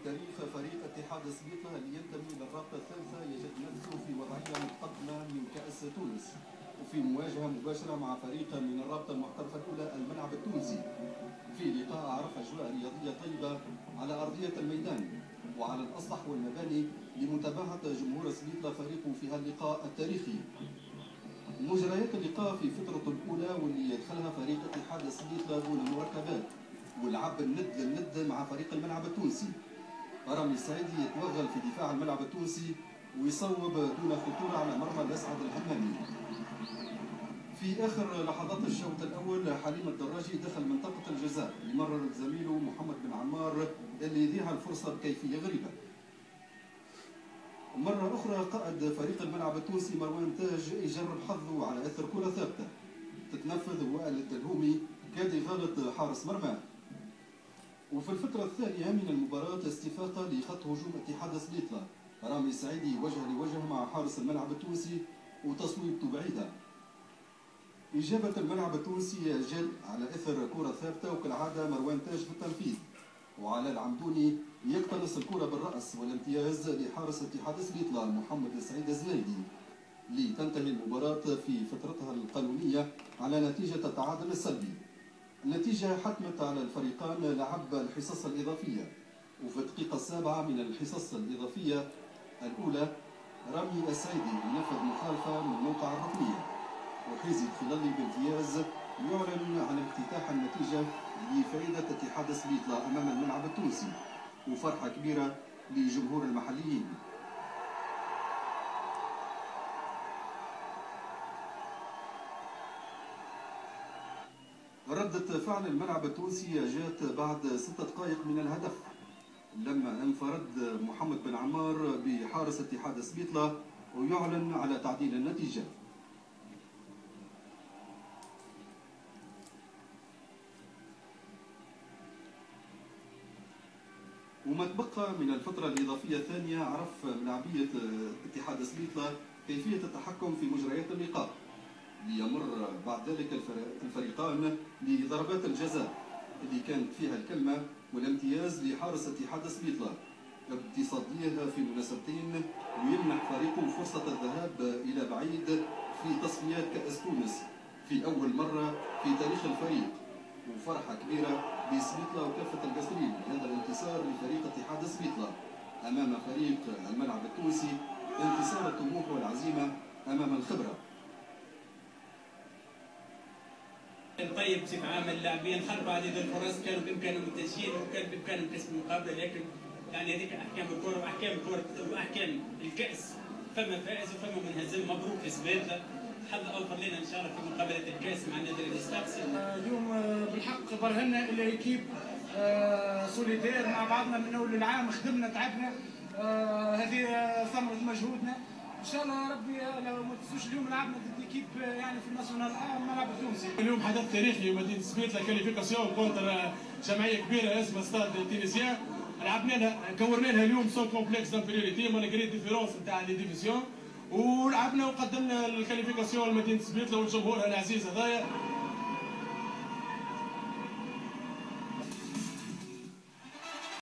تاريخ فريق اتحاد سبيطة اللي ينتمي للرابطة الثالثة يجد نفسه في وضعية متقدمة من كأس تونس، وفي مواجهة مباشرة مع فريق من الرابطة المحترفة الأولى الملعب التونسي، في لقاء عرف أجواء رياضية طيبة على أرضية الميدان وعلى الأسطح والمباني لمتابعة جمهور سبيطة فريقه في هذا اللقاء التاريخي. مجريات اللقاء في فترة الأولى واللي يدخلها فريق اتحاد سبيطة دون مركبات، ولعب الند للند مع فريق الملعب التونسي. رامي السعيدي يتوغل في دفاع الملعب التونسي ويصوب دون خطورة على مرمى الأسعد الهمامي. في آخر لحظات الشوط الأول حليم الدراجي دخل منطقة الجزاء لمرر زميله محمد بن عمار اللي يضيع الفرصة بكيفية غريبة. مرة أخرى قائد فريق الملعب التونسي مروان تاج يجرب حظه على أثر كرة ثابتة تتنفذ وائل الدلهومي كاد يغلط حارس مرماه. وفي الفترة الثانية من المباراة استفاقة لخط هجوم اتحاد سبيطة، رامي السعيدي وجه لوجه مع حارس الملعب التونسي وتصويبته بعيدة. إجابة الملعب التونسي جاد على أثر كرة ثابتة، وكالعادة مروان تاج في التنفيذ، وعلى العمدوني يقتنص الكرة بالرأس والامتياز لحارس اتحاد سبيطة محمد السعيد الزنيدي، لتنتهي المباراة في فترتها القانونية على نتيجة التعادل السلبي. النتيجة حتمت على الفريقان لعب الحصص الإضافية، وفي الدقيقة السابعة من الحصص الإضافية الأولى رامي السعيدي ينفذ مخالفة من موقع الركنية، وحيزي الخلالي بامتياز يعلن عن افتتاح النتيجة لفائدة اتحاد سبيطة أمام الملعب التونسي، وفرحة كبيرة لجمهور المحليين. ردة فعل الملعب التونسي جاءت بعد 6 دقائق من الهدف، لما انفرد محمد بن عمار بحارس اتحاد سبيطة ويعلن على تعديل النتيجة. وما تبقى من الفترة الإضافية الثانية عرف لاعبية اتحاد سبيطة كيفية التحكم في مجريات اللقاء، ليمر بعد ذلك الفريقان لضربات الجزاء اللي كانت فيها الكلمة والامتياز لحارس اتحاد سبيطة باتصاديها في مناسبتين، ويمنح فريقه فرصة الذهاب إلى بعيد في تصفيات كأس تونس في أول مرة في تاريخ الفريق. وفرحة كبيرة لسبيطة وكافة القصرين بهذا الانتصار لفريق اتحاد سبيطة أمام فريق الملعب التونسي، انتصار الطموح والعزيمة أمام الخبرة. طيب بصفة عامة اللاعبين خلقوا هذه الفرص، كانوا بإمكانهم التسجيل وكان بإمكانهم كسب المقابلة، لكن يعني هذيك أحكام الكرة وأحكام الكأس، فما فائز وفما منهزم. مبروك لسبيطة، حظ أوفر لنا إن شاء الله في مقابلة الكأس مع النادي الاستقصي. اليوم بالحق برهنا اللي ايكيب سوليدير مع بعضنا من أول العام، خدمنا تعبنا، هذه ثمرة مجهودنا. ان شاء الله يا ربي لو ما تنسوش اليوم لعبنا ضد ايكيب يعني في الناسيونال الملعب التونسي. اليوم حدث تاريخي لمدينه سبيطة، كاليفيكاسيون كونتر جمعيه كبيره اسمها ستاد تونسيان، لعبنا لها كورنا لها اليوم سو كومبلكس دانفيريوريتي مالغري ديفيرونس نتاع لي ديفيزيون، ولعبنا وقدمنا الكاليفيكاسيون لمدينه سبيطة والجمهور العزيز هذايا.